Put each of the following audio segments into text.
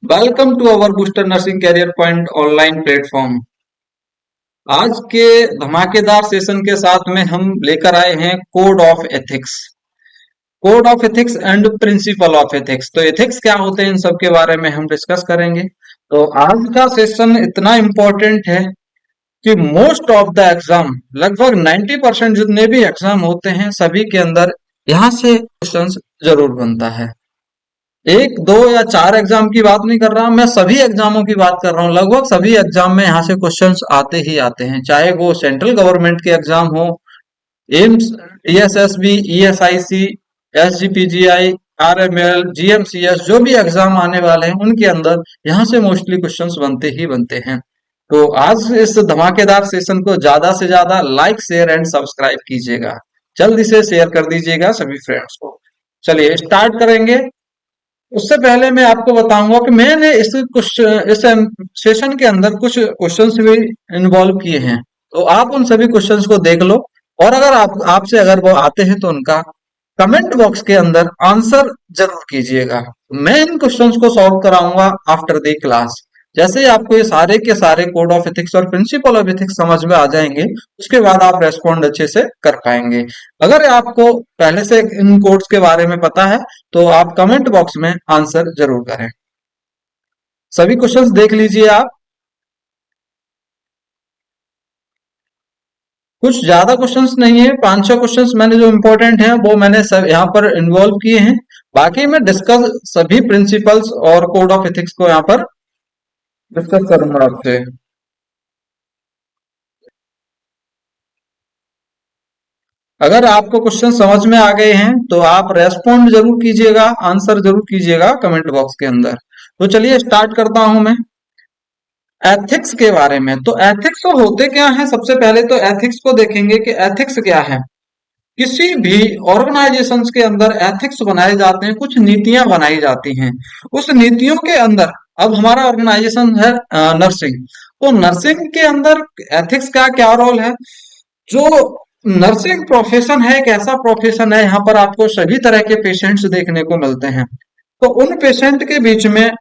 Welcome to our booster nursing career point online platform. आज के धमाकेदार सेशन के साथ में हम लेकर आए हैं code of ethics. Code of ethics and principle of ethics. तो एथिक्स क्या होते हैं, इन सब के बारे में हम डिस्कस करेंगे। तो आज का सेशन इतना इम्पोर्टेंट है कि मोस्ट ऑफ द एग्जाम, लगभग 90% जितने भी एग्जाम होते हैं सभी के अंदर यहाँ से क्वेश्चंस जरूर बनता है। एक दो या चार एग्जाम की बात नहीं कर रहा, मैं सभी एग्जामों की बात कर रहा हूँ। लगभग सभी एग्जाम में यहाँ से क्वेश्चंस आते ही आते हैं, चाहे वो सेंट्रल गवर्नमेंट के एग्जाम हो, AIIMS, TSSB, ESIC, SGPGI, RML, GMCS, जो भी एग्जाम आने वाले हैं उनके अंदर यहाँ से मोस्टली क्वेश्चंस बनते ही बनते हैं। तो आज इस धमाकेदार सेशन को ज्यादा से ज्यादा लाइक, शेयर एंड सब्सक्राइब कीजिएगा। जल्दी से शेयर कर दीजिएगा सभी फ्रेंड्स को। चलिए स्टार्ट करेंगे। उससे पहले मैं आपको बताऊंगा कि मैंने इस सेशन के अंदर कुछ क्वेश्चंस भी इन्वॉल्व किए हैं। तो आप उन सभी क्वेश्चंस को देख लो, और अगर आपसे अगर वो आते हैं तो उनका कमेंट बॉक्स के अंदर आंसर जरूर कीजिएगा। मैं इन क्वेश्चंस को सॉल्व कराऊंगा आफ्टर द क्लास। जैसे ही आपको ये सारे के सारे कोड ऑफ एथिक्स और प्रिंसिपल ऑफ एथिक्स समझ में आ जाएंगे, उसके बाद आप रेस्पॉन्ड अच्छे से कर पाएंगे। अगर आपको पहले से इन कोड्स के बारे में पता है तो आप कमेंट बॉक्स में आंसर जरूर करें। सभी क्वेश्चंस देख लीजिए आप। कुछ ज्यादा क्वेश्चंस नहीं है, 5-6 क्वेश्चंस मैंने जो इम्पोर्टेंट हैं वो मैंने सब यहाँ पर इन्वॉल्व किए हैं। बाकी मैं डिस्कस सभी प्रिंसिपल्स और कोड ऑफ एथिक्स को यहाँ पर डिस्कस करूंगा आपसे। अगर आपको क्वेश्चन समझ में आ गए हैं तो आप रेस्पॉन्ड जरूर कीजिएगा, आंसर जरूर कीजिएगा कमेंट बॉक्स के अंदर। तो चलिए स्टार्ट करता हूं मैं एथिक्स के बारे में। तो एथिक्स तो होते क्या है, सबसे पहले तो एथिक्स को देखेंगे कि एथिक्स क्या है। किसी भी ऑर्गेनाइजेशंस के अंदर एथिक्स बनाए जाते हैं, कुछ नीतियां बनाई जाती हैं। उस नीतियों के अंदर, अब हमारा ऑर्गेनाइजेशन है नर्सिंग, तो नर्सिंग के अंदर एथिक्स का क्या रोल है। जो नर्सिंग प्रोफेशन है एक ऐसा प्रोफेशन है, यहाँ पर आपको सभी तरह के पेशेंट्स देखने को मिलते हैं। तो उन पेशेंट के बीच में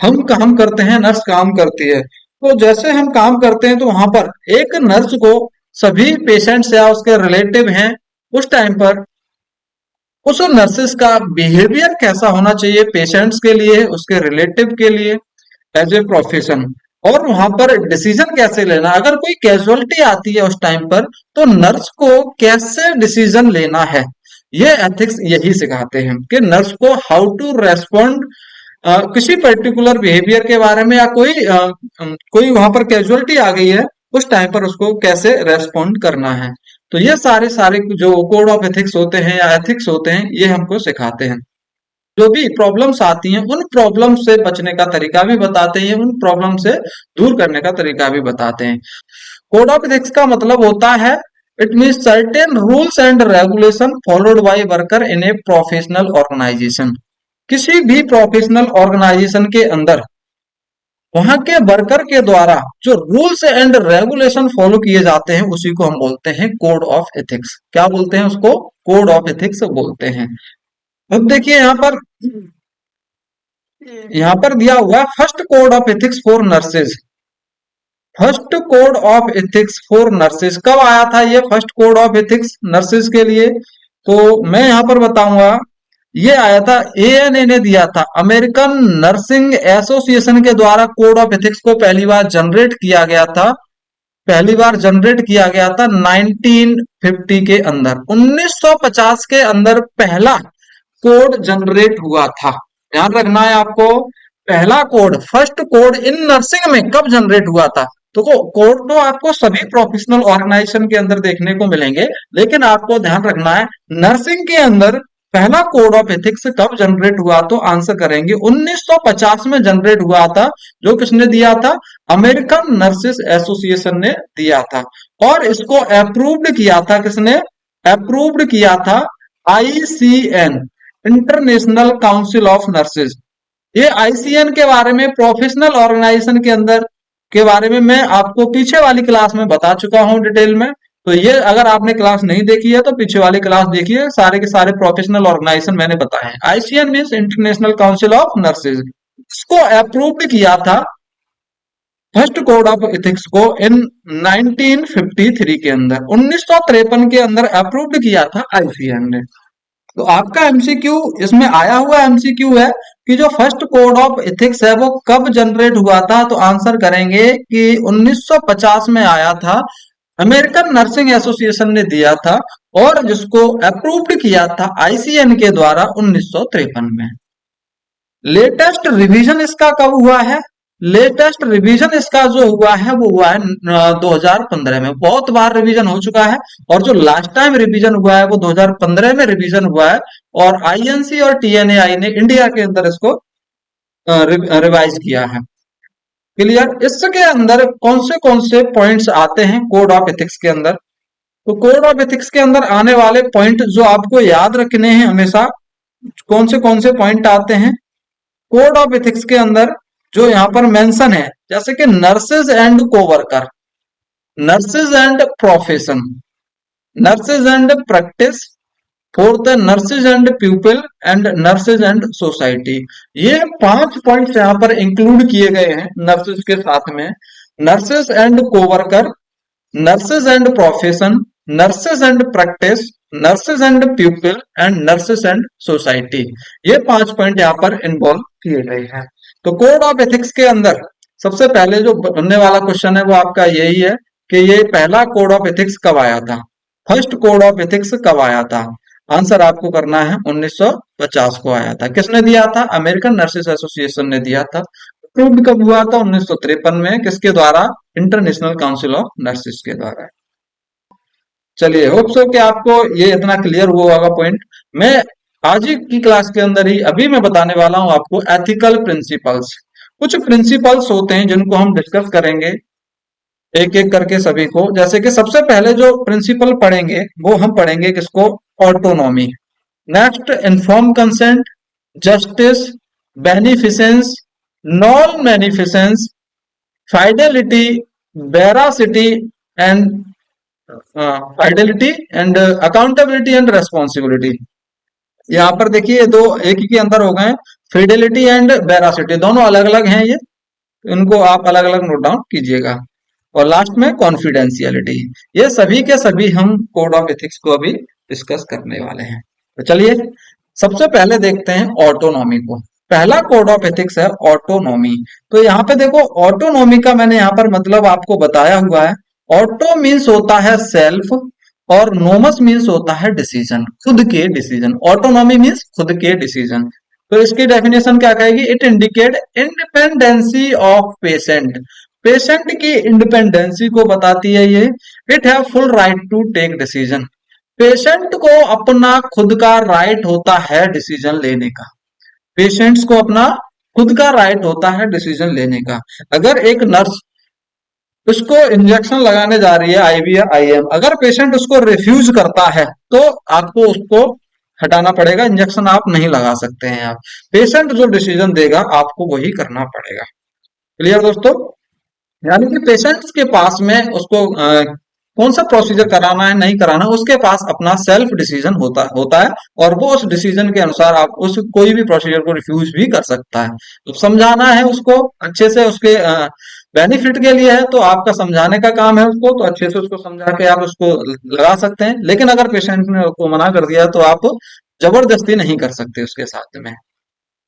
हम काम करते हैं, नर्स काम करती है। तो जैसे हम काम करते हैं तो वहां पर एक नर्स को सभी पेशेंट्स या उसके रिलेटिव हैं, उस टाइम पर उस नर्सेस का बिहेवियर कैसा होना चाहिए पेशेंट्स के लिए, उसके रिलेटिव के लिए, एज ए प्रोफेशन। और वहां पर डिसीजन कैसे लेना, अगर कोई कैजुअलिटी आती है उस टाइम पर तो नर्स को कैसे डिसीजन लेना है, ये एथिक्स यही सिखाते हैं कि नर्स को हाउ टू रेस्पॉन्ड किसी पर्टिकुलर बिहेवियर के बारे में, या कोई वहां पर कैजुअलिटी आ गई है उस टाइम पर उसको कैसे रेस्पॉन्ड करना है। तो ये सारे सारे जो कोड ऑफ एथिक्स होते हैं या एथिक्स होते हैं, ये हमको सिखाते हैं। जो भी प्रॉब्लम्स आती हैं उन प्रॉब्लम से बचने का तरीका भी बताते हैं, उन प्रॉब्लम से दूर करने का तरीका भी बताते हैं। कोड ऑफ एथिक्स का मतलब होता है, it means certain rules and regulation followed by worker in a professional organization. किसी भी प्रोफेशनल ऑर्गेनाइजेशन के अंदर वहां के वर्कर के द्वारा जो रूल्स एंड रेगुलेशन फॉलो किए जाते हैं उसी को हम बोलते हैं कोड ऑफ एथिक्स। क्या बोलते हैं उसको? कोड ऑफ एथिक्स बोलते हैं। अब देखिए यहाँ पर दिया हुआ है first code of ethics for nurses. First code of ethics for nurses कब आया था ये first code of ethics nurses के लिए? तो मैं यहाँ पर बताऊंगा, ये आया था, एएनए ने दिया था, अमेरिकन नर्सिंग एसोसिएशन के द्वारा कोड ऑफ एथिक्स को पहली बार जनरेट किया गया था। पहली बार जनरेट किया गया था 1950 के अंदर, 1950 के अंदर पहला कोड जनरेट हुआ था। ध्यान रखना है आपको, पहला code, first code in nursing में कब जनरेट हुआ था। तो कोड तो आपको सभी प्रोफेशनल ऑर्गेनाइजेशन के अंदर देखने को मिलेंगे, लेकिन आपको ध्यान रखना है नर्सिंग के अंदर पहला कोड ऑफ एथिक्स कब जनरेट हुआ। तो आंसर करेंगे 1950 में जनरेट हुआ था। जो किसने दिया था? अमेरिकन नर्सेस एसोसिएशन ने दिया था। और इसको अप्रूव्ड किया था किसने? अप्रूव्ड किया था ICN, international council of nurses. ये आईसीएन के बारे में, प्रोफेशनल ऑर्गेनाइजेशन के अंदर के बारे में मैं आपको पीछे वाली क्लास में बता चुका हूं डिटेल में। तो ये अगर आपने क्लास नहीं देखी है तो पीछे वाली क्लास देखिए, सारे के सारे प्रोफेशनल ऑर्गेनाइजेशन मैंने बताए हैं। ICN means international council of nurses. इसको अप्रूव्ड किया था फर्स्ट कोड ऑफ एथिक्स को इन 1953 के अंदर, 1953 के अंदर अप्रूव्ड किया था आईसीएन ने। तो आपका एमसीक्यू इसमें आया हुआ एमसीक्यू है कि जो फर्स्ट कोड ऑफ एथिक्स है वो कब जनरेट हुआ था, तो आंसर करेंगे कि 1950 में आया था, अमेरिकन नर्सिंग एसोसिएशन ने दिया था, और जिसको अप्रूव्ड किया था आईसीएन के द्वारा 1953 में। लेटेस्ट रिवीजन इसका कब हुआ है? लेटेस्ट रिवीजन इसका जो हुआ है वो हुआ है 2015 में। बहुत बार रिवीजन हो चुका है, और जो लास्ट टाइम रिवीजन हुआ है वो 2015 में रिवीजन हुआ है, और आईएनसी और टीएनएआई ने इंडिया के अंदर इसको रिवाइज किया है। क्लियर? इसके अंदर कौन से पॉइंट्स आते हैं कोड ऑफ एथिक्स के अंदर? तो कोड ऑफ एथिक्स के अंदर आने वाले पॉइंट जो आपको याद रखने हैं हमेशा, कौन से पॉइंट आते हैं कोड ऑफ एथिक्स के अंदर, जो यहाँ पर मेंशन है, जैसे कि nurses and coworker, nurses and profession, nurses and practice, fourth है nurses and people, and nurses and society. ये 5 पॉइंट्स यहाँ पर इंक्लूड किए गए हैं नर्सेज के साथ में। Nurses and coworker, nurses and profession, nurses and practice, nurses and people, and nurses and society. ये 5 पॉइंट यहाँ पर इन्वॉल्व किए गए हैं। तो कोड ऑफ एथिक्स के अंदर सबसे पहले जो बनने वाला क्वेश्चन है वो आपका यही है कि ये पहला कोड ऑफ एथिक्स कब आया था, फर्स्ट कोड ऑफ एथिक्स कब आया था? आंसर आपको करना है 1950 को आया था। किसने दिया था? अमेरिकन नर्सेस एसोसिएशन ने दिया था। अप्रूव्ड कब हुआ था? 1953 में। किसके द्वारा? इंटरनेशनल काउंसिल ऑफ नर्सेस के द्वारा। चलिए, होप सो कि आपको ये इतना क्लियर हुआ होगा पॉइंट। मैं आज ही की क्लास के अंदर ही अभी मैं बताने वाला हूं आपको एथिकल प्रिंसिपल्स। कुछ प्रिंसिपल्स होते हैं जिनको हम डिस्कस करेंगे एक एक करके सभी को। जैसे कि सबसे पहले जो प्रिंसिपल पढ़ेंगे वो हम पढ़ेंगे किसको? Autonomy. Next inform consent, justice, beneficence, non beneficence, fidelity, veracity and fidelity and accountability and responsibility. यहाँ पर देखिए दो एक ही के अंदर हो गए, फिडेलिटी एंड वेरासिटी, दोनों अलग अलग हैं ये, इनको आप अलग अलग नोट डाउन कीजिएगा। और लास्ट में कॉन्फिडेंशियलिटी। ये सभी के सभी हम कोड ऑफ एथिक्स को अभी डिस्कस करने वाले हैं। तो चलिए सबसे पहले देखते हैं ऑटोनॉमी को। पहला कोड ऑफ एथिक्स है ऑटोनॉमी। तो यहाँ पे देखो ऑटोनॉमी का मैंने यहाँ पर मतलब आपको बताया हुआ है। ऑटो मीन्स होता है सेल्फ, और नोमस मीन्स होता है डिसीजन, खुद के डिसीजन। ऑटोनॉमी मीन्स खुद के डिसीजन। तो इसकी डेफिनेशन क्या कहेगी? It indicate independency of patient, patient की इंडिपेंडेंसी को बताती है ये। It have full right to take decision, patient को अपना खुद का राइट होता है डिसीजन लेने का। पेशेंट्स को अपना खुद का राइट होता है डिसीजन लेने का। अगर एक नर्स उसको इंजेक्शन लगाने जा रही है आईवी या आईएम, अगर पेशेंट उसको रिफ्यूज करता है तो आपको उसको हटाना पड़ेगा, इंजेक्शन आप नहीं लगा सकते हैं। आप पेशेंट जो डिसीजन देगा आपको वही करना पड़ेगा। क्लियर दोस्तों? यानी कि पेशेंट्स के पास में उसको कौन सा प्रोसीजर कराना है नहीं कराना, उसके पास अपना सेल्फ डिसीजन होता है, और वो उस डिसीजन के अनुसार आप उस कोई भी प्रोसीजर को रिफ्यूज भी कर सकता है। तो समझाना है उसको अच्छे से, उसके बेनिफिट के लिए है तो आपका समझाने का काम है उसको, तो अच्छे से उसको समझा के आप उसको लगा सकते हैं। लेकिन अगर पेशेंट ने उसको मना कर दिया तो आप जबरदस्ती नहीं कर सकते उसके साथ में।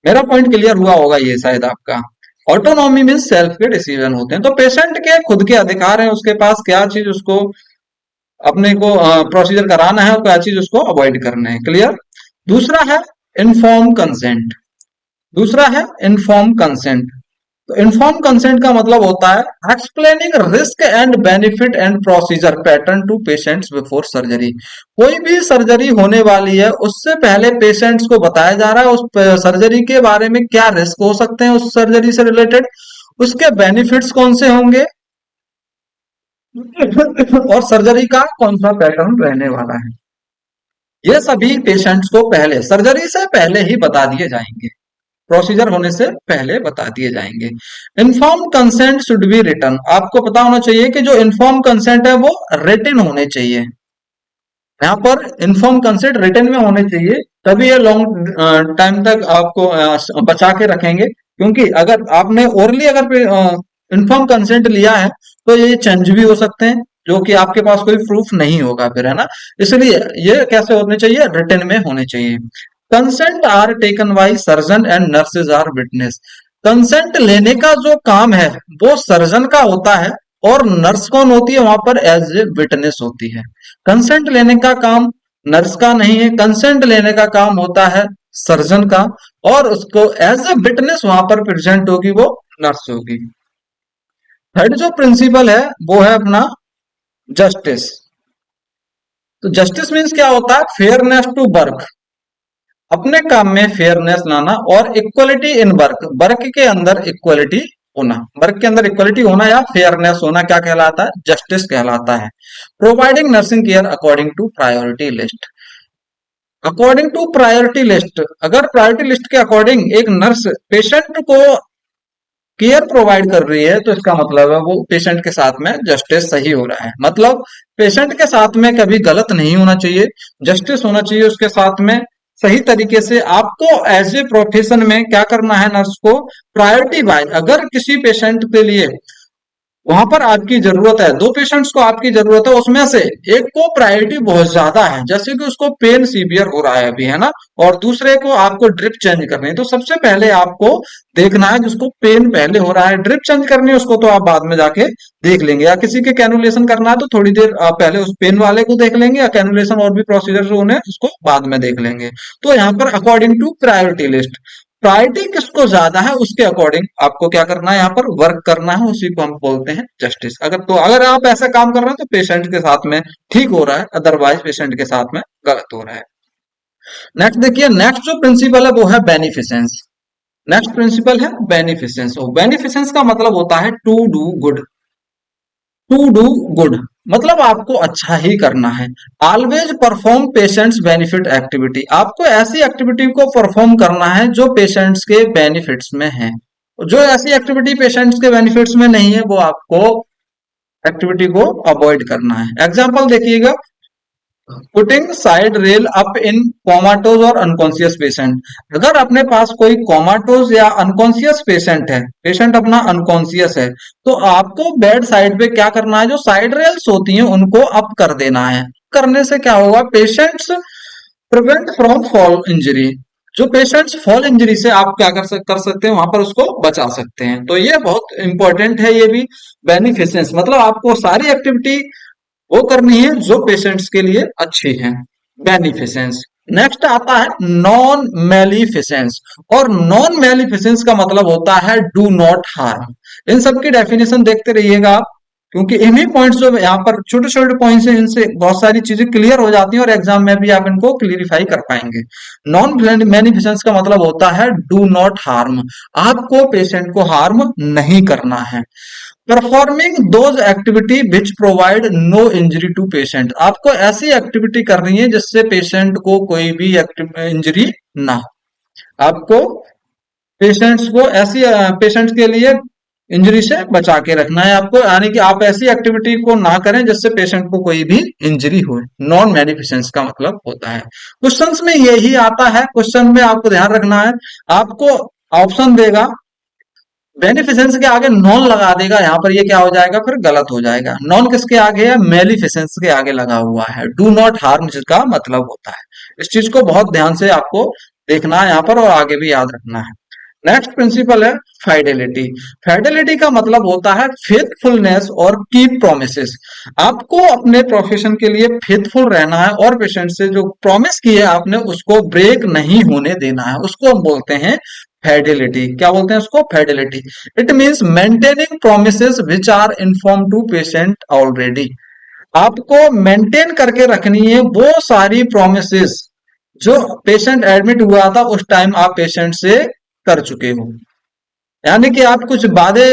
मेरा पॉइंट क्लियर हुआ होगा ये शायद आपका। ऑटोनॉमी मीन सेल्फ के डिसीजन होते हैं। तो पेशेंट के खुद के अधिकार हैं, उसके पास क्या चीज उसको अपने को प्रोसीजर कराना है और क्या चीज उसको अवॉइड करना है। क्लियर? दूसरा है इन्फॉर्म कंसेंट। दूसरा है इन्फॉर्म कंसेंट। तो इन्फॉर्म कंसेंट का मतलब होता है explaining risk and benefit and procedure pattern to patients before surgery. कोई भी सर्जरी होने वाली है उससे पहले पेशेंट्स को बताया जा रहा है उस सर्जरी के बारे में, क्या रिस्क हो सकते हैं उस सर्जरी से रिलेटेड, उसके बेनिफिट्स कौन से होंगे, और सर्जरी का कौन सा पैटर्न रहने वाला है। ये सभी पेशेंट्स को पहले, सर्जरी से पहले ही बता दिए जाएंगे, प्रोसीजर होने से पहले बता दिए जाएंगे। Inform consent should be written. आपको पता होना चाहिए कि जो इन्फॉर्म कंसेंट है वो रिटन होने चाहिए। यहाँ पर इन्फॉर्म कंसेंट रिटन में होने चाहिए, तभी ये लॉन्ग टाइम तक आपको बचा के रखेंगे। क्योंकि अगर आपने ओरली अगर इन्फॉर्म कंसेंट लिया है तो ये चेंज भी हो सकते हैं, जो कि आपके पास कोई प्रूफ नहीं होगा फिर, है ना। इसलिए ये कैसे होने चाहिए, रिटन में होने चाहिए। Consent are taken by surgeon and nurses are witness. Consent लेने का जो काम है वो सर्जन का होता है, और नर्स कौन होती है वहां पर, एज ए विटनेस होती है। कंसेंट लेने का काम नर्स का नहीं है, कंसेंट लेने का काम होता है सर्जन का, और उसको एज ए विटनेस वहां पर प्रेजेंट होगी वो नर्स होगी। थर्ड जो प्रिंसिपल है वो है अपना जस्टिस। तो जस्टिस मीन्स क्या होता है, फेयरनेस टू वर्क, अपने काम में फेयरनेस लाना, और इक्वलिटी इन वर्क, वर्क के अंदर इक्वलिटी होना, वर्क के अंदर इक्वलिटी होना या फेयरनेस होना क्या कहलाता है, जस्टिस कहलाता है। Providing nursing care according to priority list. According to priority list, अगर प्रायोरिटी लिस्ट के अकॉर्डिंग एक नर्स पेशेंट को केयर प्रोवाइड कर रही है तो इसका मतलब है वो पेशेंट के साथ में जस्टिस सही हो रहा है। मतलब पेशेंट के साथ में कभी गलत नहीं होना चाहिए, जस्टिस होना चाहिए उसके साथ में। सही तरीके से आपको एज ए प्रोफेशन में क्या करना है, नर्स को प्रायोरिटी वाइज, अगर किसी पेशेंट के लिए वहां पर आपकी जरूरत है, दो पेशेंट्स को आपकी जरूरत है, उसमें से एक को प्रायोरिटी बहुत ज्यादा है, जैसे कि उसको पेन सीवियर हो रहा है अभी, है ना, और दूसरे को आपको ड्रिप चेंज करनी है, तो सबसे पहले आपको देखना है जिसको पेन पहले हो रहा है, ड्रिप चेंज करनी है उसको तो आप बाद में जाके देख लेंगे, या किसी के कैनुलेशन करना है तो थोड़ी देर आप पहले उस पेन वाले को देख लेंगे, या कैनुलेशन और भी प्रोसीजर जो उन्हें उसको बाद में देख लेंगे। तो यहाँ पर according to priority list, priority किसको ज्यादा है उसके अकॉर्डिंग आपको क्या करना है, यहाँ पर वर्क करना है, उसी को हम बोलते हैं जस्टिस। अगर आप ऐसा काम कर रहे हैं तो पेशेंट के साथ में ठीक हो रहा है, अदरवाइज पेशेंट के साथ में गलत हो रहा है। नेक्स्ट देखिए, नेक्स्ट जो प्रिंसिपल है वो है बेनिफिसेंस। नेक्स्ट प्रिंसिपल है बेनिफिसेंस। बेनिफिसेंस का मतलब होता है to do good. To do good मतलब आपको अच्छा ही करना है। Always perform patients benefit activity, आपको ऐसी एक्टिविटी को परफॉर्म करना है जो पेशेंट्स के बेनिफिट्स में है। जो ऐसी एक्टिविटी पेशेंट्स के बेनिफिट्स में नहीं है वो आपको एक्टिविटी को अवॉइड करना है। एग्जाम्पल देखिएगा, putting side rail up in comatose और अनकॉन्शियस पेशेंट। अगर अपने पास कोई कोमाटोज या अनकॉन्शियस पेशेंट है, पेशेंट अपना अनकॉन्शियस है, तो आपको बेड साइड पे क्या करना है, जो साइड रेल्स होती हैं उनको अप कर देना है। करने से क्या होगा, patients prevent from fall injury, जो पेशेंट्स फॉल इंजरी से आप क्या कर सकते हैं, वहां पर उसको बचा सकते हैं। तो ये बहुत इंपॉर्टेंट है, ये भी बेनिफिसेंस मतलब आपको सारी एक्टिविटी वो करनी है जो पेशेंट्स के लिए अच्छी है, बेनिफिसेंस। नेक्स्ट आता है नॉन मेलिफिसेंस, और नॉन मेलिफिसेंस का मतलब होता है डू नॉट हार्म। इन सब की डेफिनेशन देखते रहिएगा आप, क्योंकि इन्हीं पॉइंट्स जो यहाँ पर छोटे छोटे पॉइंट्स हैं, इनसे बहुत सारी चीजें क्लियर हो जाती हैं और एग्जाम में भी आप इनको क्लियरिफाई कर पाएंगे। नॉन मेलिफिसेंस का मतलब होता है डू नॉट हार्म, आपको पेशेंट को हार्म नहीं करना है। Performing those activity which provide no injury to patient, आपको ऐसी एक्टिविटी करनी है जिससे पेशेंट को कोई भी इंजरी ना हो। आपको पेशेंट्स को ऐसी पेशेंट्स के लिए इंजरी से बचा के रखना है आपको, यानी कि आप ऐसी एक्टिविटी को ना करें जिससे पेशेंट को कोई भी इंजरी हो। नॉन मेडिफिसेंस का मतलब होता है। क्वेश्चंस में यही आता है, क्वेश्चन में आपको ध्यान रखना है, आपको ऑप्शन देगा, बेनिफिसेंस के आगे नॉन लगा देगा, यहाँ पर ये क्या हो जाएगा, फिर गलत हो जाएगा। नॉन किसके आगे है, मेलिफिसेंस के आगे लगा हुआ है। डू नॉट हार्म जिसका मतलब होता है। इस चीज को बहुत ध्यान से आपको देखना है यहाँ पर, और आगे भी याद रखना है। नेक्स्ट प्रिंसिपल है फाइडेलिटी। फाइडेलिटी का मतलब होता है फेथफुलनेस और कीप प्रोमिसेस। आपको अपने प्रोफेशन के लिए फेथफुल रहना है, और पेशेंट से जो प्रॉमिस की है आपने उसको ब्रेक नहीं होने देना है, उसको हम बोलते हैं फाइडेलिटी। क्या बोलते हैं उसको, fidelity. It means maintaining promises which are inform to patient already, आपको मेंटेन करके रखनी है वो सारी प्रोमिसेस जो पेशेंट एडमिट हुआ था उस टाइम आप पेशेंट से कर चुके हो, यानी कि आप कुछ वादे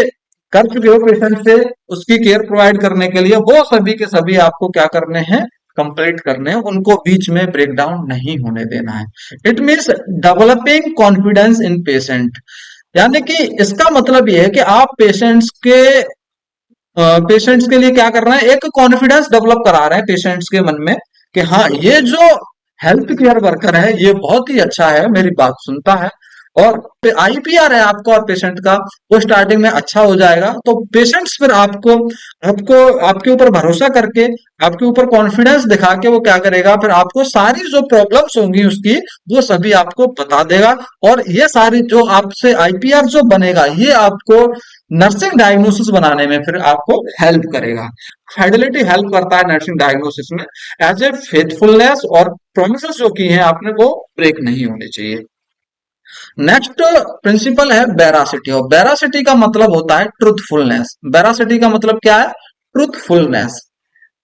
कर चुके हो पेशेंट से उसकी केयर प्रोवाइड करने के लिए, वो सभी के सभी आपको क्या करने हैं, कंप्लीट करने हैं, उनको बीच में ब्रेक डाउन नहीं होने देना है। It means developing confidence in patient, यानी कि इसका मतलब यह है कि आप पेशेंट्स के लिए क्या कर रहे हैं, एक कॉन्फिडेंस डेवलप करा रहे हैं पेशेंट्स के मन में कि हाँ ये जो हेल्थ केयर वर्कर है ये बहुत ही अच्छा है, मेरी बात सुनता है, और आईपीआर है आपका और पेशेंट का, वो स्टार्टिंग में अच्छा हो जाएगा तो पेशेंट्स फिर आपको आपको आपके ऊपर भरोसा करके, आपके ऊपर कॉन्फिडेंस दिखा के वो क्या करेगा, फिर आपको सारी जो प्रॉब्लम्स होंगी उसकी वो सभी आपको बता देगा। और ये सारी जो आपसे आईपीआर जो बनेगा ये आपको नर्सिंग डायग्नोसिस बनाने में फिर आपको हेल्प करेगा। फाइडेलिटी हेल्प करता है नर्सिंग डायग्नोसिस में, एज ए फेथफुलनेस और प्रोमिसेस जो की हैं आपने वो ब्रेक नहीं होने चाहिए। नेक्स्ट प्रिंसिपल है बेरासिटी, और बेरासिटी का मतलब होता है ट्रूथफुलनेस। बेरासिटी का मतलब क्या है? ट्रूथफुलनेस।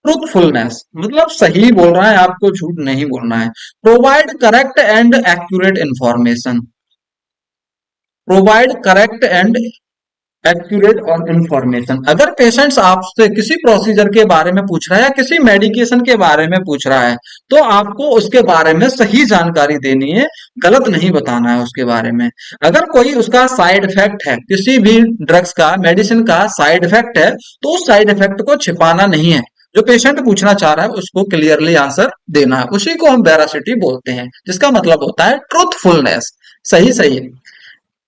ट्रूथफुलनेस मतलब सही बोल रहा है, आपको झूठ नहीं बोलना है। Provide correct and accurate information. Provide correct and accurate और इंफॉर्मेशन। अगर पेशेंट्स आपसे किसी प्रोसीजर के बारे में पूछ रहा है या किसी मेडिकेशन के बारे में पूछ रहा है तो आपको उसके बारे में सही जानकारी देनी है, गलत नहीं बताना है उसके बारे में। अगर कोई उसका साइड इफेक्ट है, किसी भी ड्रग्स का, मेडिसिन का साइड इफेक्ट है, तो उस साइड इफेक्ट को छिपाना नहीं है। जो पेशेंट पूछना चाह रहा है उसको क्लियरली आंसर देना है, उसी को हम वेरासिटी बोलते हैं, जिसका मतलब होता है ट्रूथफुलनेस। सही सही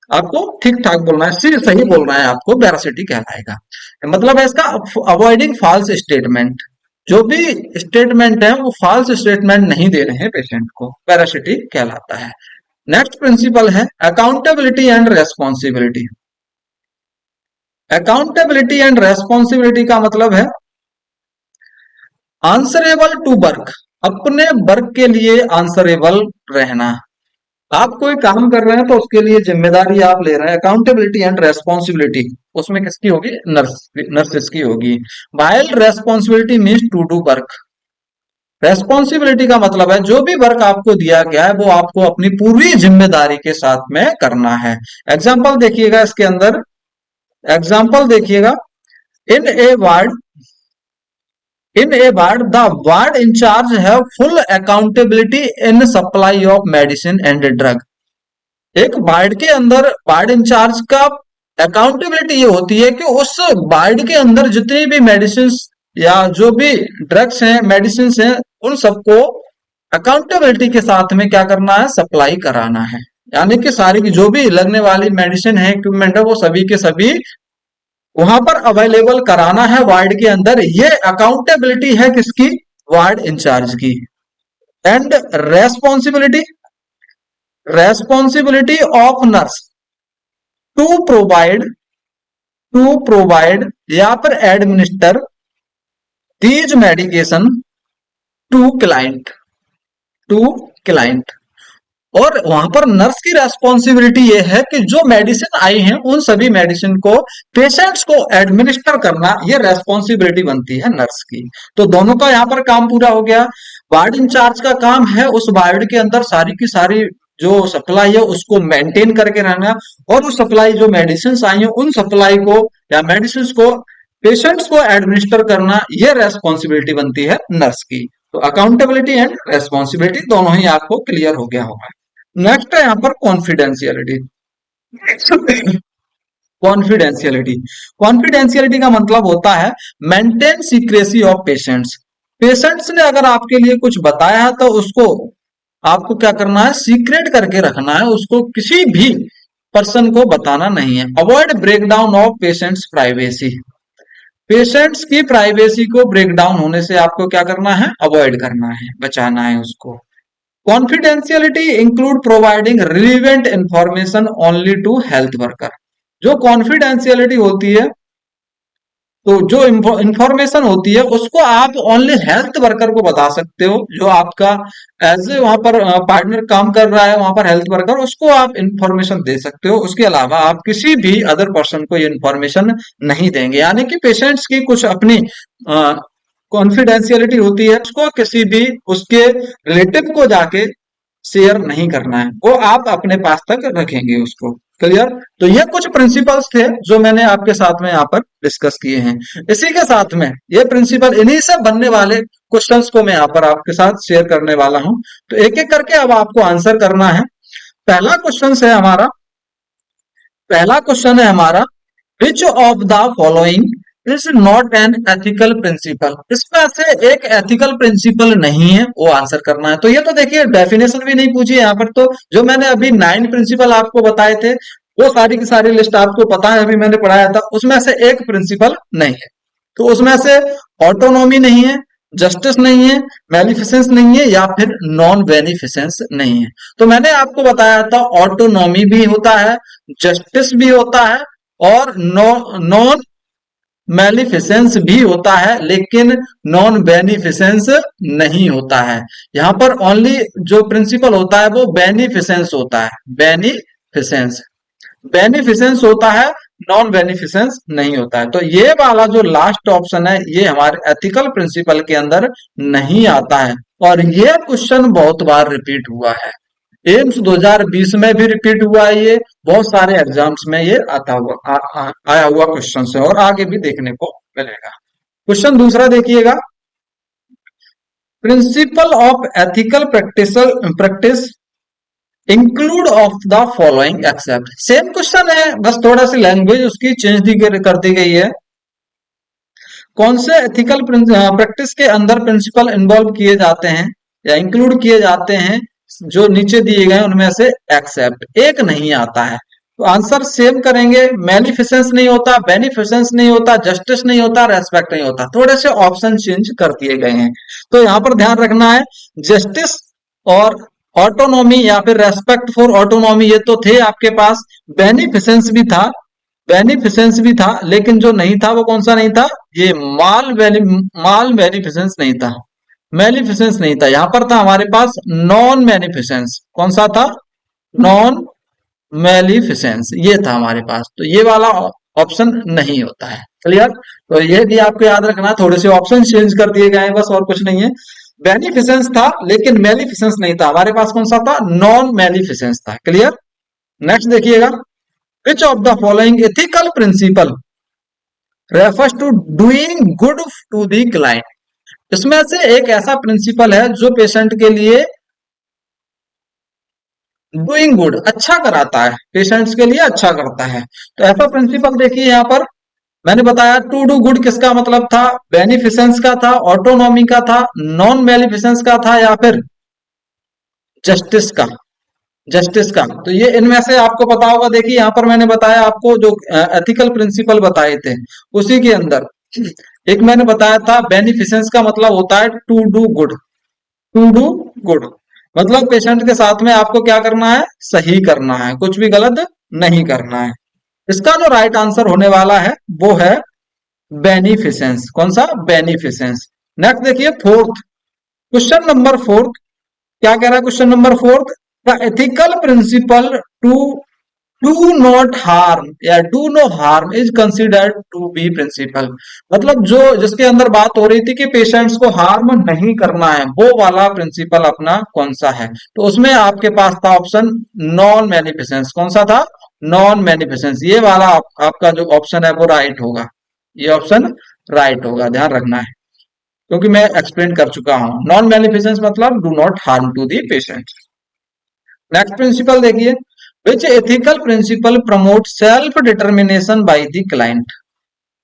आपको ठीक ठाक बोलना है, सिर्फ सही बोलना है, आपको वेरासिटी कहलाएगा। मतलब है इसका अवॉइडिंग फॉल्स स्टेटमेंट। जो भी स्टेटमेंट है वो फॉल्स स्टेटमेंट नहीं दे रहे हैं पेशेंट को, वेरासिटी कहलाता है। नेक्स्ट प्रिंसिपल है accountability and responsibility. Accountability and responsibility का मतलब है आंसरेबल टू वर्क, अपने वर्क के लिए आंसरेबल रहना। आप कोई काम कर रहे हैं तो उसके लिए जिम्मेदारी आप ले रहे हैं, अकाउंटेबिलिटी एंड रेस्पॉन्सिबिलिटी उसमें किसकी होगी? नर्सेस की होगी। While responsibility means to do work. Responsibility का मतलब है जो भी वर्क आपको दिया गया है वो आपको अपनी पूरी जिम्मेदारी के साथ में करना है। एग्जाम्पल देखिएगा इसके अंदर, एग्जाम्पल देखिएगा। In a ward, in a ward the ward in-charge have full accountability in supply of medicine and drug. एक वार्ड के अंदर वार्ड इंचार्ज का अकाउंटेबिलिटी ये होती है कि उस वार्ड के अंदर जितनी भी मेडिसिन या जो भी ड्रग्स हैं, मेडिसिन हैं, उन सबको अकाउंटेबिलिटी के साथ में क्या करना है? सप्लाई कराना है। यानी कि सारी की जो भी लगने वाली मेडिसिन है, इक्विपमेंट है, वो सभी के सभी वहां पर अवेलेबल कराना है वार्ड के अंदर। ये अकाउंटेबिलिटी है किसकी? वार्ड इंचार्ज की। And responsibility, responsibility of nurse to provide, to provide या फिर administer these medication to client, to client. और वहां पर नर्स की रेस्पॉन्सिबिलिटी ये है कि जो मेडिसिन आई हैं उन सभी मेडिसिन को पेशेंट्स को एडमिनिस्टर करना, ये रेस्पॉन्सिबिलिटी बनती है नर्स की। तो दोनों का यहाँ पर काम पूरा हो गया। वार्ड इंचार्ज का काम है उस वार्ड के अंदर सारी की सारी जो सप्लाई है उसको मेंटेन करके रहना, और उस सप्लाई जो मेडिसिन आई है उन सप्लाई को या मेडिसिन को पेशेंट्स को एडमिनिस्टर करना, ये रेस्पॉन्सिबिलिटी बनती है नर्स की। तो अकाउंटेबिलिटी एंड रेस्पॉन्सिबिलिटी दोनों ही आपको क्लियर हो गया होगा। नेक्स्ट है यहाँ पर कॉन्फिडेंशियलिटी। कॉन्फिडेंशियलिटी, कॉन्फिडेंशियलिटी का मतलब होता है maintain secrecy of patients. Patients ने अगर आपके लिए कुछ बताया है तो उसको आपको क्या करना है? सीक्रेट करके रखना है, उसको किसी भी पर्सन को बताना नहीं है। Avoid breakdown of patients privacy. Patients की प्राइवेसी को ब्रेकडाउन होने से आपको क्या करना है? अवॉइड करना है, बचाना है उसको। Confidentiality include providing relevant information only to health worker. जो कॉन्फिडेंशियलिटी होती है, तो जो इंफॉर्मेशन होती है उसको आप ओनली हेल्थ वर्कर को बता सकते हो, जो आपका एज ए वहां पर पार्टनर काम कर रहा है वहां पर हेल्थ वर्कर, उसको आप इंफॉर्मेशन दे सकते हो। उसके अलावा आप किसी भी अदर पर्सन को ये इंफॉर्मेशन नहीं देंगे। यानी कि पेशेंट्स की कुछ अपनी कॉन्फिडेंशियलिटी होती है, उसको किसी भी उसके रिलेटिव को जाके शेयर नहीं करना है, वो आप अपने पास तक रखेंगे उसको। क्लियर? तो ये कुछ प्रिंसिपल्स थे जो मैंने आपके साथ में यहाँ पर डिस्कस किए हैं। इसी के साथ में ये प्रिंसिपल, इन्हीं से बनने वाले क्वेश्चंस को मैं यहाँ पर आपके साथ शेयर करने वाला हूं। तो एक एक करके अब आपको आंसर करना है। पहला क्वेश्चन है हमारा, पहला क्वेश्चन है हमारा, which of the following is not an ethical principle. इसमें से एक एथिकल प्रिंसिपल नहीं है, वो आंसर करना है। तो ये तो देखिए डेफिनेशन भी नहीं पूछी यहाँ पर, तो जो मैंने अभी 9 प्रिंसिपल आपको बताए थे वो सारी की सारी लिस्ट आपको पता है, अभी मैंने पढ़ाया था, उसमें से एक प्रिंसिपल नहीं है। तो उसमें से ऑटोनॉमी नहीं है, जस्टिस नहीं है, बेनिफिसेंस नहीं है, या फिर नॉन बेनिफिसेंस नहीं है। तो मैंने आपको बताया था ऑटोनॉमी भी होता है, जस्टिस भी होता है, और नॉन मेलिफिसेंस भी होता है, लेकिन नॉन बेनिफिसेंस नहीं होता है। यहां पर ओनली जो प्रिंसिपल होता है वो बेनिफिसेंस होता है, बेनिफिसेंस बेनिफिसेंस होता है, नॉन बेनिफिसेंस नहीं होता है। तो ये वाला जो लास्ट ऑप्शन है ये हमारे एथिकल प्रिंसिपल के अंदर नहीं आता है, और ये क्वेश्चन बहुत बार रिपीट हुआ है। एम्स 2020 में भी रिपीट हुआ है, ये बहुत सारे एग्जाम्स में ये आता हुआ आया हुआ क्वेश्चन है, और आगे भी देखने को मिलेगा। क्वेश्चन दूसरा देखिएगा, principle of ethical practice include of the following except. Same question है, बस थोड़ा सी लैंग्वेज उसकी चेंज कर दी गई है। कौन से एथिकल प्रैक्टिस के अंदर प्रिंसिपल इन्वॉल्व किए जाते हैं या इंक्लूड किए जाते हैं, जो नीचे दिए गए उनमें से एक्सेप्ट एक नहीं आता है। तो आंसर सेम करेंगे, मेलिफिसेंस नहीं होता, बेनिफिसेंस नहीं होता, जस्टिस नहीं होता, रेस्पेक्ट नहीं होता। थोड़े से ऑप्शन चेंज कर दिए गए हैं, तो यहां पर ध्यान रखना है, जस्टिस और ऑटोनॉमी या फिर रेस्पेक्ट फॉर ऑटोनॉमी ये तो थे आपके पास, बेनिफिसेंस भी था, बेनिफिसेंस भी था, लेकिन जो नहीं था वो कौन सा नहीं था, ये माल बेनिफिसेंस नहीं था, मेलिफिसेंस नहीं था। यहां पर था हमारे पास नॉन बेनिफिसेंस, कौन सा था, नॉन मेलिफिसेंस, ये था हमारे पास। तो ये वाला ऑप्शन नहीं होता है। क्लियर? तो ये भी आपको याद रखना, थोड़े से ऑप्शन चेंज कर दिए गए हैं, बस और कुछ नहीं है। बेनिफिसेंस था लेकिन मेलिफिसेंस नहीं था, हमारे पास कौन सा था, नॉन मेलिफिसेंस था। क्लियर? नेक्स्ट देखिएगा, which of the following ethical principle refers to doing good to the client। इसमें से एक ऐसा प्रिंसिपल है जो पेशेंट के लिए डूइंग गुड, अच्छा कराता है, पेशेंट्स के लिए अच्छा करता है। तो ऐसा प्रिंसिपल देखिए यहाँ पर मैंने बताया, टू डू गुड किसका मतलब था, बेनिफिसेंस का था, ऑटोनॉमी का था, नॉन बेनिफिसेंस का था, या फिर जस्टिस का, जस्टिस का। तो ये इनमें से आपको पता होगा, देखिए यहाँ पर मैंने बताया आपको जो एथिकल प्रिंसिपल बताए थे उसी के अंदर एक मैंने बताया था, बेनिफिसेंस का मतलब होता है to do good, to do good मतलब पेशेंट के साथ में आपको क्या करना है, सही करना है, कुछ भी गलत नहीं करना है। इसका जो राइट आंसर होने वाला है वो है बेनिफिसेंस। कौन सा, बेनिफिसेंस। नेक्स्ट देखिए फोर्थ, क्वेश्चन नंबर फोर्थ क्या कह रहा है, question number fourth, the ethical principle to do not harm या do no harm is considered to be principle. मतलब जो जिसके अंदर बात हो रही थी कि पेशेंट्स को हार्म नहीं करना है, वो वाला प्रिंसिपल अपना कौन सा है। तो उसमें आपके पास था ऑप्शन नॉन मैनिफिसेंस। कौन सा था, नॉन मैनिफिसेंस। ये वाला आपका जो ऑप्शन है वो राइट होगा, ये ऑप्शन राइट होगा, ध्यान रखना है, क्योंकि मैं एक्सप्लेन कर चुका हूं। नॉन मैनिफिसेंस मतलब do not harm to the patient. Next principle देखिए, which ethical principle promote self determination by the client.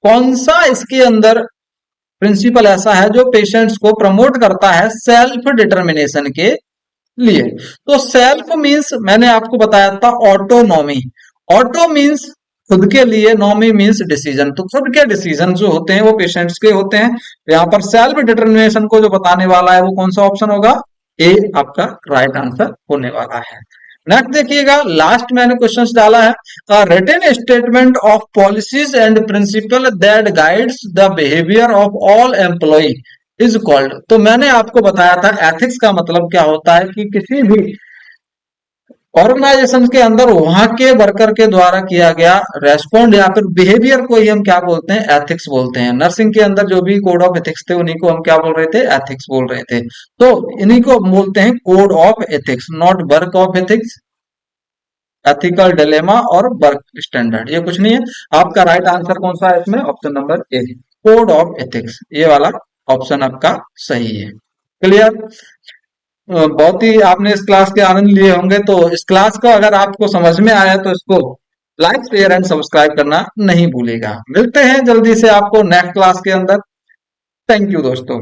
कौन सा इसके अंदर प्रिंसिपल ऐसा है जो पेशेंट्स को प्रमोट करता है सेल्फ डिटर्मिनेशन के लिए। तो सेल्फ मींस मैंने आपको बताया था ऑटोनॉमी, ऑटो मींस खुद के लिए, नॉमी मींस डिसीजन। तो खुद के डिसीजन जो होते हैं वो पेशेंट्स के होते हैं। यहाँ पर सेल्फ डिटर्मिनेशन को जो बताने वाला है वो कौन सा ऑप्शन होगा, ए आपका राइट आंसर होने वाला है। नेक्स्ट देखिएगा, लास्ट मैंने क्वेश्चंस डाला है, written statement of policies and principle that guides the behaviour of all employ is called. तो मैंने आपको बताया था एथिक्स का मतलब क्या होता है, कि किसी भी ऑर्गेनाइजेशन के अंदर वहां के वर्कर के द्वारा किया गया रेस्पॉन्ड या फिर बिहेवियर को ही हम क्या बोलते हैं, एथिक्स बोलते हैं। नर्सिंग के अंदर जो भी कोड ऑफ एथिक्स थे उन्हीं को हम क्या बोल रहे थे, एथिक्स बोल रहे थे। तो इन्हीं को बोलते हैं code of ethics, not work of ethics, ethical dilemma और वर्क स्टैंडर्ड, ये कुछ नहीं है। आपका राइट आंसर कौन सा है इसमें, option number A, code of ethics, ये वाला ऑप्शन आपका सही है। क्लियर? बहुत ही आपने इस क्लास के आनंद लिए होंगे। तो इस क्लास को अगर आपको समझ में आया तो इसको लाइक शेयर एंड सब्सक्राइब करना नहीं भूलेगा। मिलते हैं जल्दी से आपको नेक्स्ट क्लास के अंदर। थैंक यू दोस्तों।